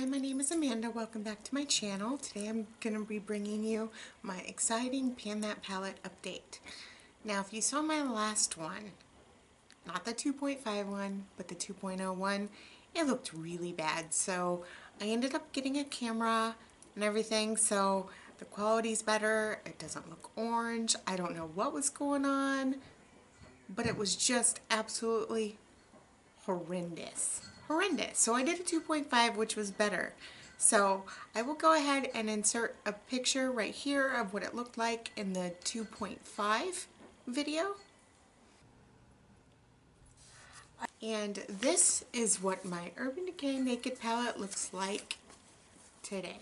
Hi, my name is Amanda. Welcome back to my channel. Today I'm going to be bringing you my exciting Pan That Palette update. Now, if you saw my last one, not the 2.5 one, but the 2.0 one, it looked really bad. So I ended up getting a camera and everything, so the quality's better. It doesn't look orange. I don't know what was going on, but it was just absolutely horrendous. Horrendous. So I did a 2.5, which was better. So I will go ahead and insert a picture right here of what it looked like in the 2.5 video. And this is what my Urban Decay Naked palette looks like today.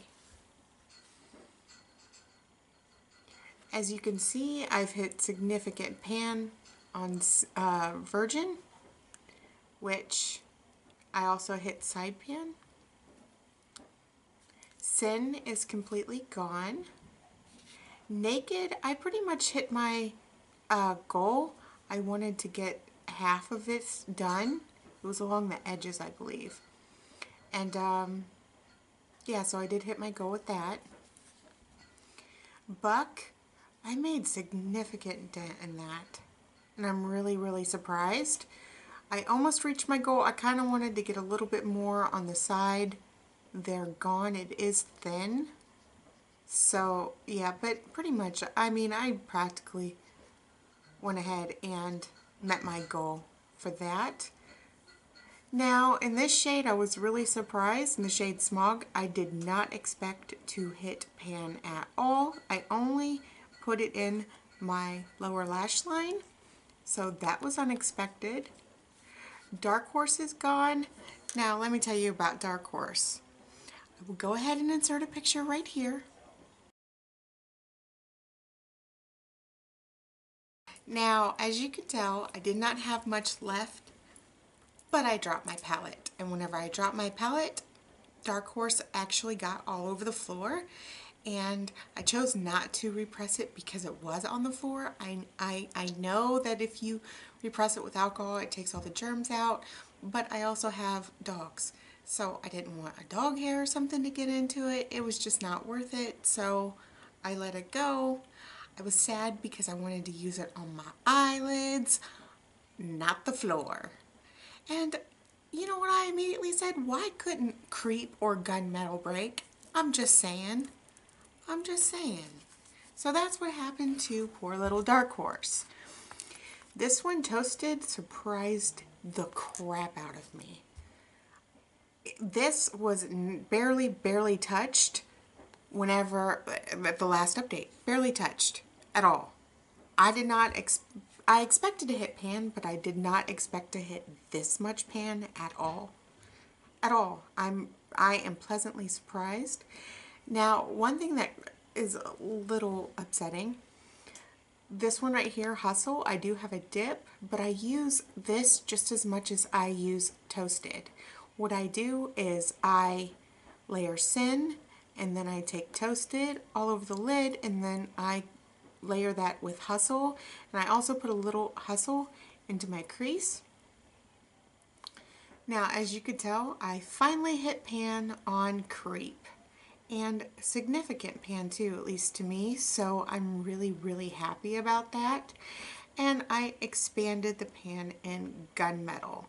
As you can see, I've hit significant pan on Virgin, which I also hit side pan. Sin is completely gone. Naked, I pretty much hit my goal. I wanted to get half of it done. It was along the edges, I believe. And yeah, so I did hit my goal with that. Buck, I made significant dent in that. And I'm really surprised. I almost reached my goal. I kind of wanted to get a little bit more on the side. They're gone. It is thin. So, yeah, but pretty much, I mean, I practically went ahead and met my goal for that. Now, in this shade, I was really surprised. In the shade Smog, I did not expect to hit pan at all. I only put it in my lower lash line, so that was unexpected. Dark Horse is gone. Now, let me tell you about Dark Horse. I will go ahead and insert a picture right here. Now, as you can tell, I did not have much left, but I dropped my palette. And whenever I dropped my palette, Dark Horse actually got all over the floor. And I chose not to repress it because it was on the floor. I know that if you repress it with alcohol, it takes all the germs out, but I also have dogs. So I didn't want a dog hair or something to get into it. It was just not worth it, so I let it go. I was sad because I wanted to use it on my eyelids, not the floor. And you know what I immediately said? Why couldn't Creep or Gunmetal break? I'm just saying. I'm just saying. So that's what happened to poor little Dark Horse. This one, Toasted, surprised the crap out of me. This was barely touched whenever, at the last update. Barely touched at all. I did not I expected to hit pan, but I did not expect to hit this much pan at all. At all. I am pleasantly surprised. Now, one thing that is a little upsetting, this one right here, Hustle, I do have a dip, but I use this just as much as I use Toasted. What I do is I layer Sin, and then I take Toasted all over the lid, and then I layer that with Hustle, and I also put a little Hustle into my crease. Now, as you could tell, I finally hit pan on Creep, and significant pan too, at least to me, so I'm really happy about that. And I expanded the pan in Gunmetal.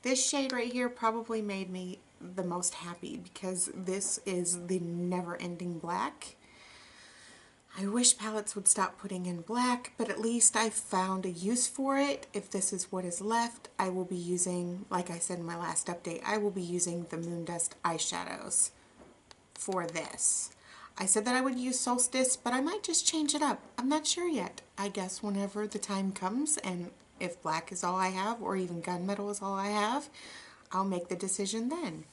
This shade right here probably made me the most happy because this is the never-ending black. I wish palettes would stop putting in black, but at least I found a use for it. If this is what is left, I will be using, like I said in my last update, I will be using the Moondust eyeshadows for this. I said that I would use Solstice, but I might just change it up. I'm not sure yet. I guess whenever the time comes, and if black is all I have, or even Gunmetal is all I have, I'll make the decision then.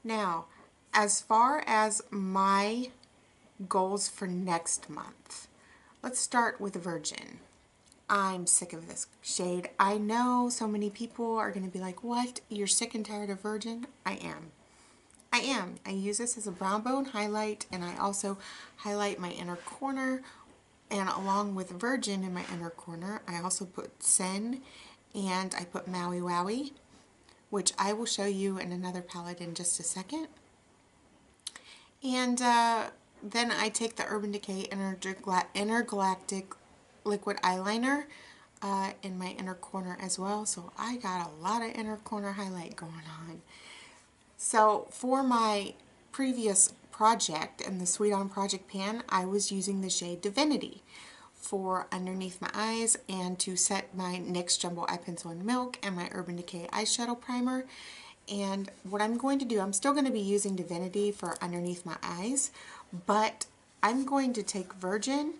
Now, as far as my goals for next month, let's start with Virgin. I'm sick of this shade. I know so many people are going to be like, what? You're sick and tired of Virgin? I am. I am. I use this as a brown bone highlight, and I also highlight my inner corner, and along with Virgin in my inner corner, I also put Sen, and I put Maui Wowie, which I will show you in another palette in just a second. And then I take the Urban Decay Intergalactic Liquid Eyeliner in my inner corner as well. So I got a lot of inner corner highlight going on. So for my previous project in the Sweet On Project pan, I was using the shade Divinity for underneath my eyes and to set my NYX Jumbo Eye Pencil in Milk and my Urban Decay eyeshadow primer. And what I'm going to do, I'm still going to be using Divinity for underneath my eyes, but I'm going to take Virgin,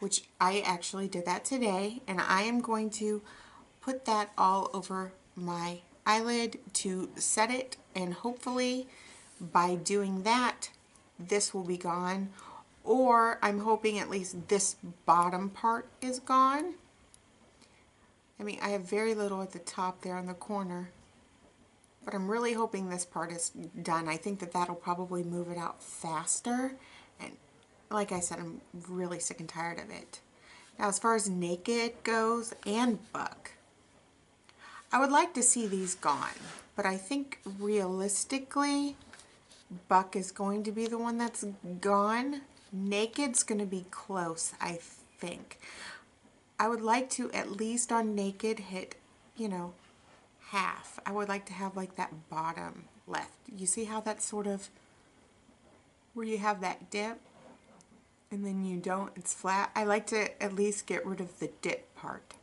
which I actually did that today, and I am going to put that all over my eyelid to set it, and hopefully by doing that, this will be gone, or I'm hoping at least this bottom part is gone. I mean, I have very little at the top there in the corner, but I'm really hoping this part is done. I think that that'll probably move it out faster. And like I said, I'm really sick and tired of it. Now, as far as Naked goes and Buck, I would like to see these gone. But I think realistically, Buck is going to be the one that's gone. Naked's going to be close, I think. I would like to, at least on Naked, hit, you know, half. I would like to have like that bottom left. You see how that's sort of where you have that dip and then you don't, it's flat. I like to at least get rid of the dip part.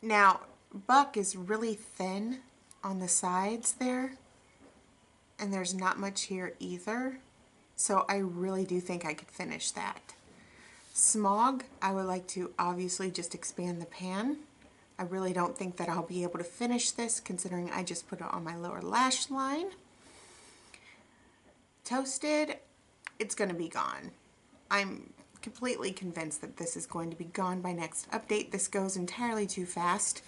Now, Buck is really thin on the sides there, and there's not much here either. So I really do think I could finish that. Smog, I would like to obviously just expand the pan. I really don't think that I'll be able to finish this considering I just put it on my lower lash line. Toasted, it's going to be gone. I'm completely convinced that this is going to be gone by next update. This goes entirely too fast.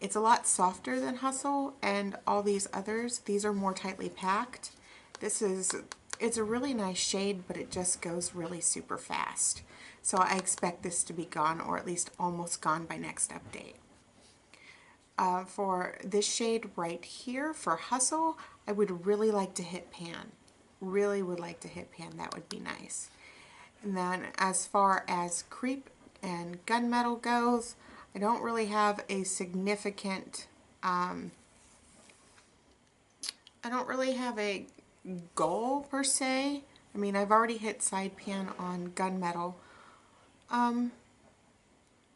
It's a lot softer than Hustle and all these others. These are more tightly packed. It's a really nice shade, but it just goes really super fast. So I expect this to be gone, or at least almost gone by next update. For this shade right here, for Hustle, I would really like to hit pan. Really would like to hit pan. That would be nice. And then as far as Creep and Gunmetal goes, I don't really have a significant, I don't really have a goal per se. I mean, I've already hit side pan on Gunmetal.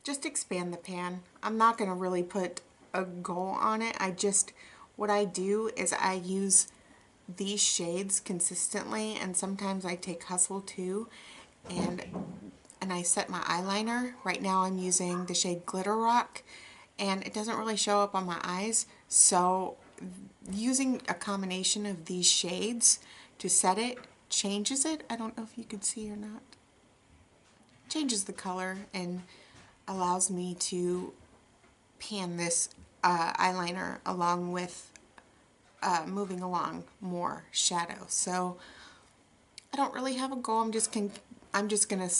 Just expand the pan. I'm not going to really put a goal on it. What I do is I use these shades consistently, and sometimes I take Hustle too, and I set my eyeliner. Right now I'm using the shade Glitter Rock, and it doesn't really show up on my eyes, so using a combination of these shades to set it changes it. I don't know if you could see or not. Changes the color and allows me to pan this eyeliner along with moving along more shadow. So I don't really have a goal. I'm just gonna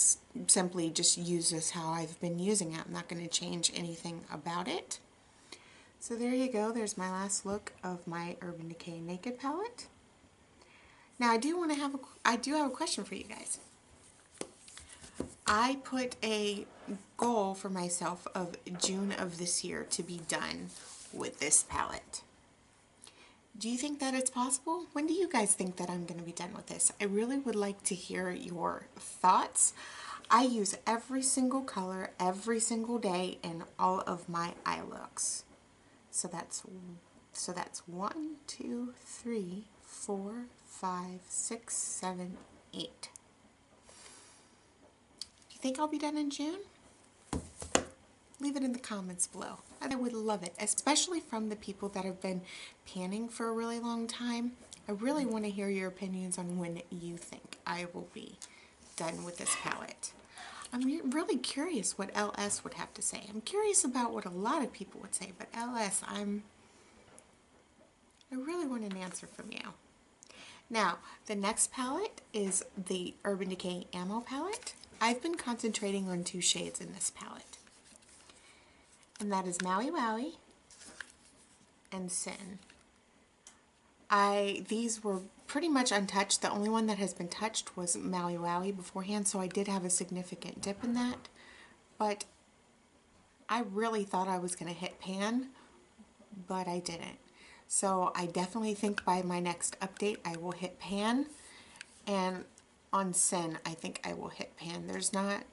simply just use this how I've been using it. I'm not going to change anything about it. So there you go. There's my last look of my Urban Decay Naked palette. Now I do have a question for you guys. I put a goal for myself of June of this year to be done with this palette. Do you think that it's possible? When do you guys think that I'm going to be done with this? I really would like to hear your thoughts. I use every single color every single day in all of my eye looks. So that's 1, 2, 3, 4, 5, 6, 7, 8. Do you think I'll be done in June? Leave it in the comments below. I would love it, especially from the people that have been panning for a really long time. I really want to hear your opinions on when you think I will be done with this palette. I'm really curious what LS would have to say. I'm curious about what a lot of people would say, but LS, I really want an answer from you. Now, the next palette is the Urban Decay Ammo palette. I've been concentrating on 2 shades in this palette. And that is Maui Wowie and Sin. These were pretty much untouched. The only one that has been touched was Maui Wowie beforehand, so I did have a significant dip in that. But I really thought I was going to hit pan, but I didn't. So I definitely think by my next update I will hit pan, and on Sin I think I will hit pan. There's not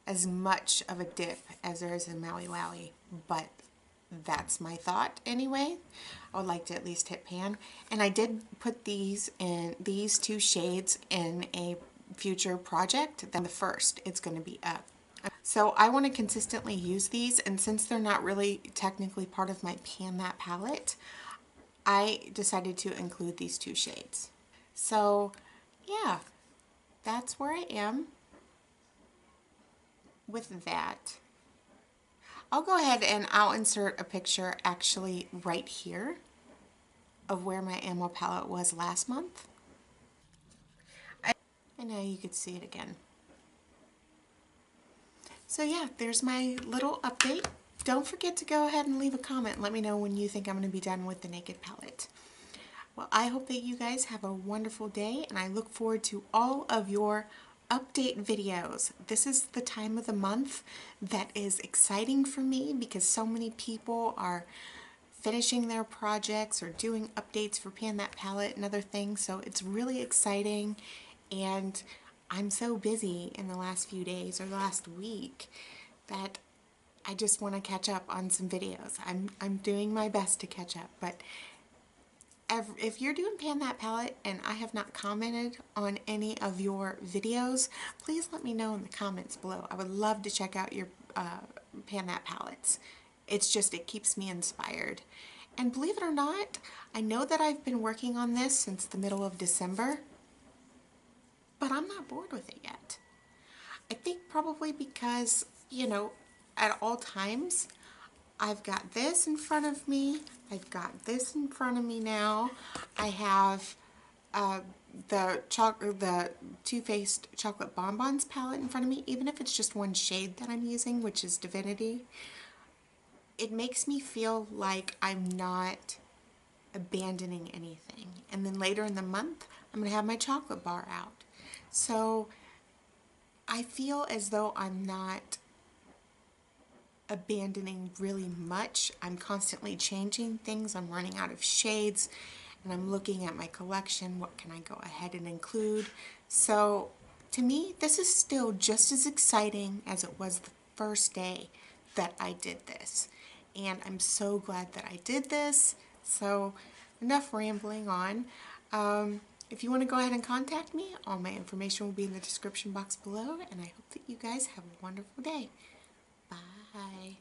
as much of a dip as there is in Maui Wowie, but that's my thought anyway. I would like to at least hit pan. And I did put these two shades in a future project. Then the first it's going to be up. So I want to consistently use these, and since they're not really technically part of my Pan That palette, I decided to include these two shades. So yeah, that's where I am with that. I'll go ahead and I'll insert a picture actually right here of where my ammo palette was last month. And now you can see it again. So yeah, there's my little update. Don't forget to go ahead and leave a comment and let me know when you think I'm going to be done with the Naked palette. Well, I hope that you guys have a wonderful day, and I look forward to all of your update videos. This is the time of the month that is exciting for me because so many people are finishing their projects or doing updates for Pan That palette and other things, so it's really exciting. And I'm so busy in the last few days or the last week that I just want to catch up on some videos. I'm doing my best to catch up, but if you're doing Pan That palette and I have not commented on any of your videos, please let me know in the comments below. I would love to check out your Pan That palettes. It's just, it keeps me inspired. And believe it or not, I know that I've been working on this since the middle of December, but I'm not bored with it yet. I think probably because, you know, at all times, I've got this in front of me. I've got this in front of me now. I have the Too Faced Chocolate Bonbons palette in front of me, even if it's just one shade that I'm using, which is Divinity. It makes me feel like I'm not abandoning anything. And then later in the month, I'm going to have my chocolate bar out. So I feel as though I'm not abandoning really much. I'm constantly changing things. I'm running out of shades, and I'm looking at my collection. What can I go ahead and include? So to me, this is still just as exciting as it was the first day that I did this. And I'm so glad that I did this. So enough rambling on. If you want to go ahead and contact me, all my information will be in the description box below, and I hope that you guys have a wonderful day. Bye.